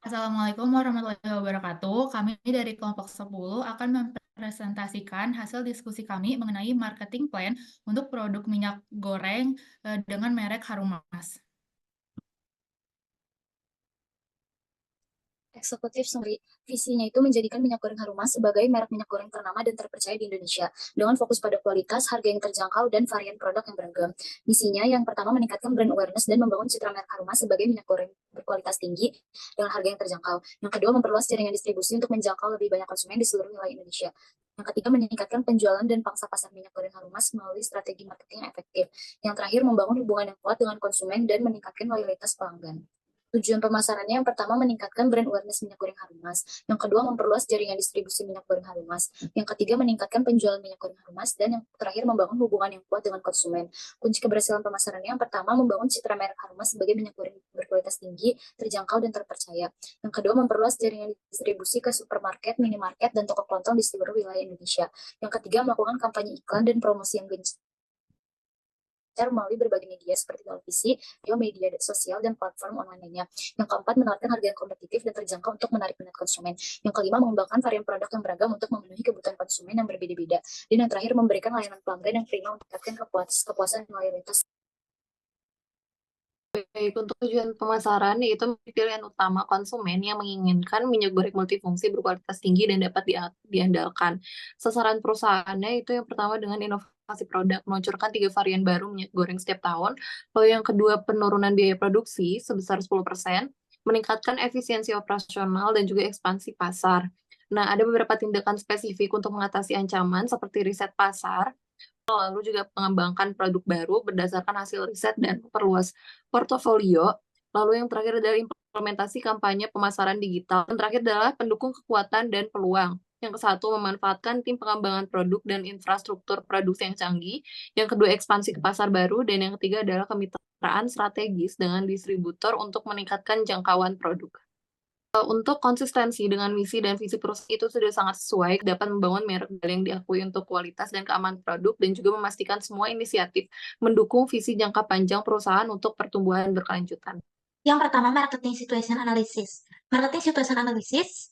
Assalamualaikum warahmatullahi wabarakatuh. Kami dari kelompok 10 akan mempresentasikan hasil diskusi kami mengenai marketing plan untuk produk minyak goreng dengan merek Harumas. Eksekutif Sumri, visinya itu menjadikan minyak goreng Harumas sebagai merek minyak goreng ternama dan terpercaya di Indonesia, dengan fokus pada kualitas, harga yang terjangkau, dan varian produk yang beragam. Misinya yang pertama meningkatkan brand awareness dan membangun citra merek Harumas sebagai minyak goreng berkualitas tinggi dengan harga yang terjangkau. Yang kedua, memperluas jaringan distribusi untuk menjangkau lebih banyak konsumen di seluruh wilayah Indonesia. Yang ketiga, meningkatkan penjualan dan pangsa pasar minyak goreng Harumas melalui strategi marketing yang efektif. Yang terakhir, membangun hubungan yang kuat dengan konsumen dan meningkatkan loyalitas pelanggan. Tujuan pemasarannya yang pertama meningkatkan brand awareness minyak goreng Harumas, yang kedua memperluas jaringan distribusi minyak goreng Harumas, yang ketiga meningkatkan penjualan minyak goreng Harumas, dan yang terakhir membangun hubungan yang kuat dengan konsumen. Kunci keberhasilan pemasarannya yang pertama membangun citra merek Harumas sebagai minyak goreng berkualitas tinggi, terjangkau dan terpercaya. Yang kedua memperluas jaringan distribusi ke supermarket, minimarket, dan toko kelontong di seluruh wilayah Indonesia. Yang ketiga melakukan kampanye iklan dan promosi yang gencar melalui berbagai media seperti televisi, video, media sosial, dan platform online lainnya. Yang keempat, menawarkan harga yang kompetitif dan terjangkau untuk menarik minat konsumen. Yang kelima, mengembangkan varian produk yang beragam untuk memenuhi kebutuhan konsumen yang berbeda-beda. Dan yang terakhir, memberikan layanan pelanggan yang prima untuk meningkatkan kepuasan dan loyalitas. Baik, untuk tujuan pemasaran yaitu pilihan utama konsumen yang menginginkan minyak goreng multifungsi berkualitas tinggi dan dapat diandalkan. Sasaran perusahaannya itu yang pertama dengan inovasi produk, meluncurkan 3 varian baru minyak goreng setiap tahun. Lalu yang kedua, penurunan biaya produksi sebesar 10%, meningkatkan efisiensi operasional dan juga ekspansi pasar. Nah, ada beberapa tindakan spesifik untuk mengatasi ancaman seperti riset pasar, lalu juga mengembangkan produk baru berdasarkan hasil riset dan perluas portofolio. Lalu yang terakhir adalah implementasi kampanye pemasaran digital. Yang terakhir adalah pendukung kekuatan dan peluang. Yang kesatu, memanfaatkan tim pengembangan produk dan infrastruktur produksi yang canggih. Yang kedua, ekspansi ke pasar baru. Dan yang ketiga adalah kemitraan strategis dengan distributor untuk meningkatkan jangkauan produk. Untuk konsistensi dengan misi dan visi perusahaan itu sudah sangat sesuai, dapat membangun merek yang diakui untuk kualitas dan keamanan produk, dan juga memastikan semua inisiatif mendukung visi jangka panjang perusahaan untuk pertumbuhan berkelanjutan. Yang pertama, marketing situation analysis. Marketing situation analysis,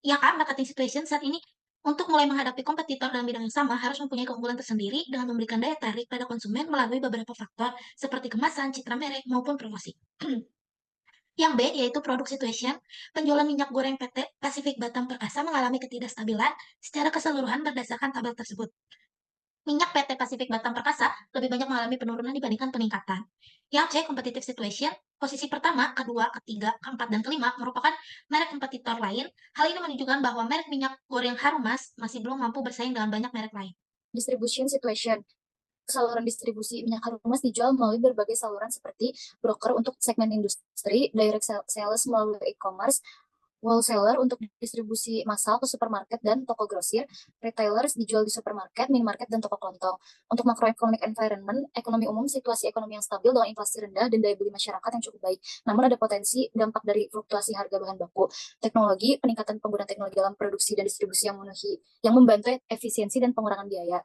ya kan, marketing situation saat ini untuk mulai menghadapi kompetitor dalam bidang yang sama harus mempunyai keunggulan tersendiri dengan memberikan daya tarik pada konsumen melalui beberapa faktor seperti kemasan, citra merek, maupun promosi. Yang B, yaitu product situation. Penjualan minyak goreng PT Pacific Batam Perkasa mengalami ketidakstabilan secara keseluruhan berdasarkan tabel tersebut. Minyak PT Pacific Batam Perkasa lebih banyak mengalami penurunan dibandingkan peningkatan. Yang C, competitive situation. Posisi pertama, kedua, ketiga, keempat, dan kelima merupakan merek kompetitor lain. Hal ini menunjukkan bahwa merek minyak goreng Harumas masih belum mampu bersaing dengan banyak merek lain. Distribution situation. Saluran distribusi minyak Harumas dijual melalui berbagai saluran seperti broker untuk segmen industri, direct sales melalui e-commerce, wholesaler untuk distribusi massal ke supermarket dan toko grosir, retailers dijual di supermarket, minimarket, dan toko kelontong. Untuk macroeconomic environment, ekonomi umum, situasi ekonomi yang stabil dengan inflasi rendah dan daya beli masyarakat yang cukup baik. Namun ada potensi dampak dari fluktuasi harga bahan baku, teknologi, peningkatan penggunaan teknologi dalam produksi dan distribusi yang membantu efisiensi dan pengurangan biaya.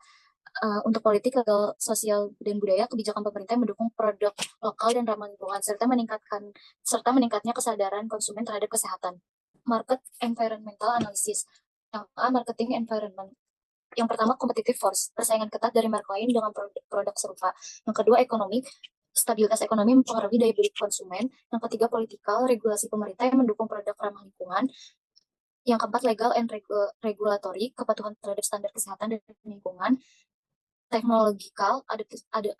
Untuk politik, legal, sosial, dan budaya, kebijakan pemerintah mendukung produk lokal dan ramah lingkungan, serta meningkatnya kesadaran konsumen terhadap kesehatan. Market environmental analysis. Yang A, marketing environment. Yang pertama, competitive force, persaingan ketat dari merek lain dengan produk serupa. Yang kedua, ekonomi, stabilitas ekonomi mempengaruhi daya beli konsumen. Yang ketiga, politikal, regulasi pemerintah yang mendukung produk ramah lingkungan. Yang keempat, legal and regulatory, kepatuhan terhadap standar kesehatan dan lingkungan. Teknologikal,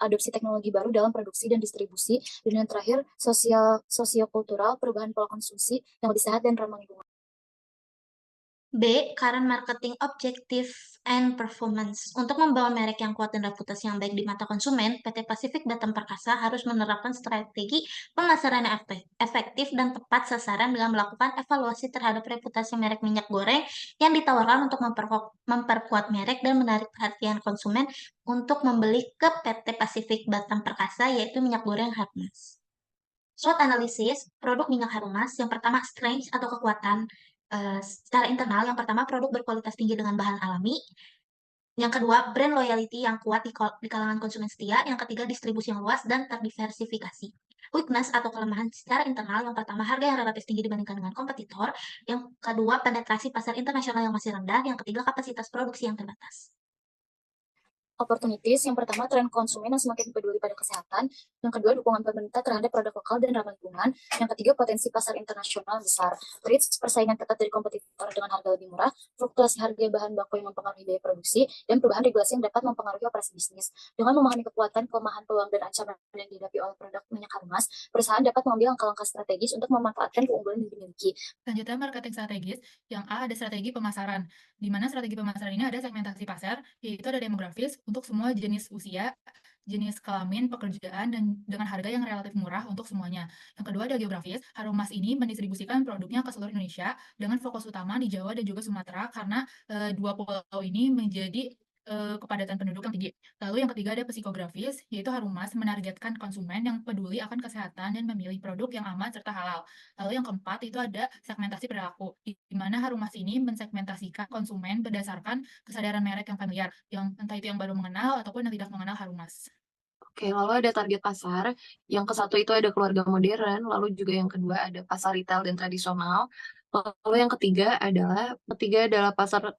adopsi teknologi baru dalam produksi dan distribusi. Dan yang terakhir, sosiokultural, perubahan pola konsumsi yang lebih sehat dan ramah lingkungan. B, current marketing objective and performance. Untuk membangun merek yang kuat dan reputasi yang baik di mata konsumen, PT Pacific Batam Perkasa harus menerapkan strategi pemasaran yang efektif dan tepat sasaran dengan melakukan evaluasi terhadap reputasi merek minyak goreng yang ditawarkan untuk memperkuat merek dan menarik perhatian konsumen untuk membeli ke PT Pacific Batam Perkasa, yaitu minyak goreng Harumas. SWOT analisis produk minyak Harumas. Yang pertama, strength atau kekuatan. Secara internal, yang pertama produk berkualitas tinggi dengan bahan alami. Yang kedua, brand loyalty yang kuat di kalangan konsumen setia. Yang ketiga, distribusi yang luas dan terdiversifikasi. Weakness atau kelemahan secara internal, yang pertama harga yang relatif tinggi dibandingkan dengan kompetitor, yang kedua penetrasi pasar internasional yang masih rendah, yang ketiga kapasitas produksi yang terbatas. Opportunities, yang pertama tren konsumen yang semakin peduli pada kesehatan, yang kedua dukungan pemerintah terhadap produk lokal dan ramah lingkungan, yang ketiga potensi pasar internasional besar. Threats, persaingan ketat dari kompetitor dengan harga lebih murah, fluktuasi harga bahan baku yang mempengaruhi biaya produksi, dan perubahan regulasi yang dapat mempengaruhi operasi bisnis. Dengan memahami kekuatan, kelemahan, peluang, dan ancaman yang dihadapi oleh produk minyak Harmas, perusahaan dapat mengambil langkah-langkah strategis untuk memanfaatkan keunggulan yang dimiliki. Selanjutnya marketing strategis, yang A ada strategi pemasaran, di mana strategi pemasaran ini ada segmentasi pasar, yaitu ada demografis untuk semua jenis usia, jenis kelamin, pekerjaan, dan dengan harga yang relatif murah untuk semuanya. Yang kedua ada geografis, Harumas ini mendistribusikan produknya ke seluruh Indonesia dengan fokus utama di Jawa dan juga Sumatera karena dua pulau ini menjadi kepadatan penduduk yang tinggi. Lalu yang ketiga ada psikografis, yaitu Harumas menargetkan konsumen yang peduli akan kesehatan dan memilih produk yang aman serta halal. Lalu yang keempat itu ada segmentasi perilaku, di mana Harumas ini mensegmentasikan konsumen berdasarkan kesadaran merek yang familiar, yang entah itu yang baru mengenal ataupun yang tidak mengenal Harumas. Oke, lalu ada target pasar. Yang ke satu itu ada keluarga modern, lalu juga yang kedua ada pasar retail dan tradisional. Lalu yang ketiga adalah pasar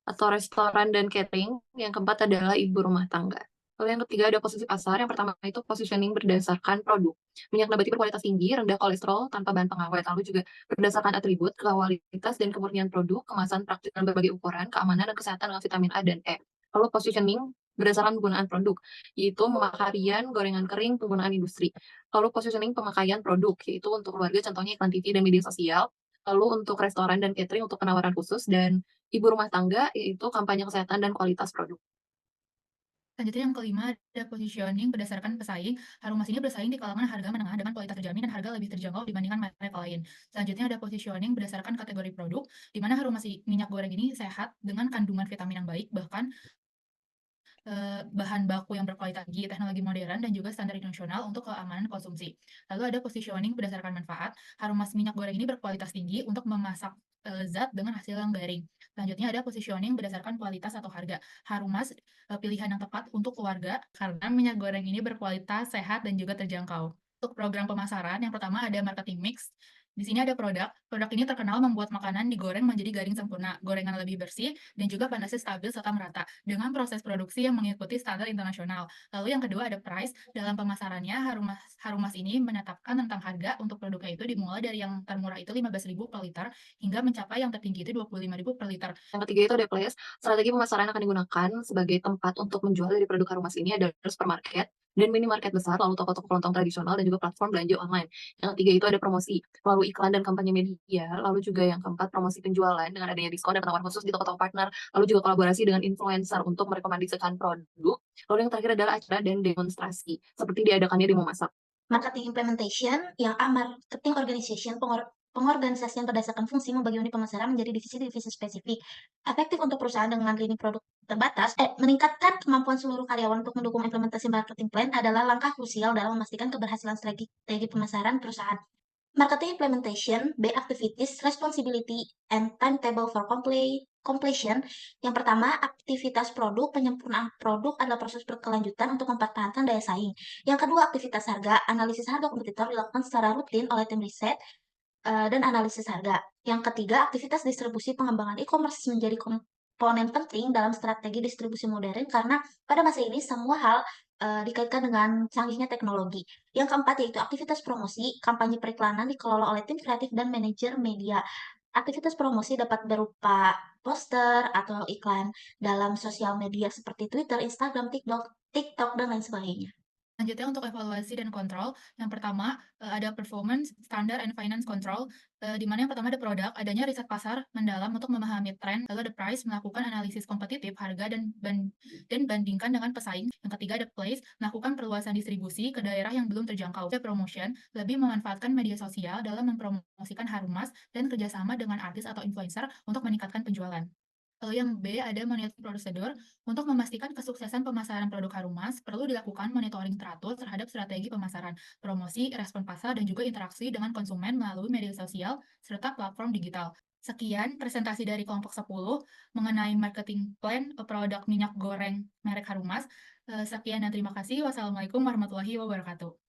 atau restoran dan catering. Yang keempat adalah ibu rumah tangga. Lalu yang ketiga ada posisi pasar. Yang pertama itu positioning berdasarkan produk. Minyak nabati berkualitas tinggi, rendah kolesterol, tanpa bahan pengawet. Lalu juga berdasarkan atribut, kualitas, dan kemurnian produk, kemasan praktis dengan berbagai ukuran, keamanan, dan kesehatan dengan vitamin A dan E. Lalu positioning berdasarkan penggunaan produk, yaitu memakai gorengan kering, penggunaan industri. Lalu positioning pemakaian produk, yaitu untuk keluarga, contohnya iklan TV dan media sosial. Lalu untuk restoran dan catering untuk penawaran khusus, dan ibu rumah tangga, yaitu kampanye kesehatan dan kualitas produk. Selanjutnya yang kelima ada positioning berdasarkan pesaing. Harumas ini bersaing di kalangan harga menengah dengan kualitas terjamin dan harga lebih terjangkau dibandingkan merek lain. Selanjutnya ada positioning berdasarkan kategori produk, di mana Harumas minyak goreng ini sehat dengan kandungan vitamin yang baik, bahkan bahan baku yang berkualitas tinggi, teknologi modern, dan juga standar internasional untuk keamanan konsumsi. Lalu ada positioning berdasarkan manfaat. Harumas minyak goreng ini berkualitas tinggi untuk memasak zat dengan hasil yang garing. Selanjutnya ada positioning berdasarkan kualitas atau harga. Harumas pilihan yang tepat untuk keluarga karena minyak goreng ini berkualitas, sehat, dan juga terjangkau. Untuk program pemasaran, yang pertama ada marketing mix. Di sini ada produk. Produk ini terkenal membuat makanan digoreng menjadi garing sempurna, gorengan lebih bersih, dan juga panasnya stabil serta merata, dengan proses produksi yang mengikuti standar internasional. Lalu yang kedua ada price. Dalam pemasarannya, Harumas ini menetapkan tentang harga untuk produknya itu dimulai dari yang termurah itu 15.000 per liter, hingga mencapai yang tertinggi itu 25.000 per liter. Yang ketiga itu ada place. Strategi pemasaran akan digunakan sebagai tempat untuk menjual dari produk Harumas ini adalah supermarket dan minimarket besar, lalu toko-toko kelontong tradisional, dan juga platform belanja online. Yang ketiga itu ada promosi, lalu iklan dan kampanye media, lalu juga yang keempat promosi penjualan dengan adanya diskon dan penawaran khusus di toko-toko partner, lalu juga kolaborasi dengan influencer untuk merekomendasikan produk, lalu yang terakhir adalah acara dan demonstrasi, seperti diadakannya di Memasak. Marketing implementation, yang A, marketing organization, pengorganisasian berdasarkan fungsi membagi unit pemasaran menjadi divisi-divisi spesifik. Efektif untuk perusahaan dengan lini produk terbatas, meningkatkan kemampuan seluruh karyawan untuk mendukung implementasi marketing plan adalah langkah krusial dalam memastikan keberhasilan strategi pemasaran perusahaan. Marketing implementation, B, activities, responsibility, and timetable for completion. Yang pertama, aktivitas produk, penyempurnaan produk adalah proses berkelanjutan untuk mempertahankan daya saing. Yang kedua, aktivitas harga, analisis harga kompetitor dilakukan secara rutin oleh tim riset dan analisis harga. Yang ketiga, aktivitas distribusi pengembangan e-commerce menjadi komponen penting dalam strategi distribusi modern karena pada masa ini semua hal dikaitkan dengan canggihnya teknologi. Yang keempat yaitu aktivitas promosi, kampanye periklanan dikelola oleh tim kreatif dan manajer media. Aktivitas promosi dapat berupa poster atau iklan dalam sosial media seperti Twitter, Instagram, TikTok, dan lain sebagainya. Selanjutnya untuk evaluasi dan kontrol, yang pertama ada performance, standar, and finance control, di mana yang pertama ada produk, adanya riset pasar mendalam untuk memahami tren, lalu ada price, melakukan analisis kompetitif, harga, dan bandingkan dengan pesaing. Yang ketiga ada place, melakukan perluasan distribusi ke daerah yang belum terjangkau. Ada promotion, lebih memanfaatkan media sosial dalam mempromosikan Harumas dan kerjasama dengan artis atau influencer untuk meningkatkan penjualan. Lalu yang B ada monitoring prosedur. Untuk memastikan kesuksesan pemasaran produk Harumas, perlu dilakukan monitoring teratur terhadap strategi pemasaran, promosi, respon pasar, dan juga interaksi dengan konsumen melalui media sosial serta platform digital. Sekian presentasi dari kelompok 10 mengenai marketing plan produk minyak goreng merek Harumas. Sekian dan terima kasih. Wassalamualaikum warahmatullahi wabarakatuh.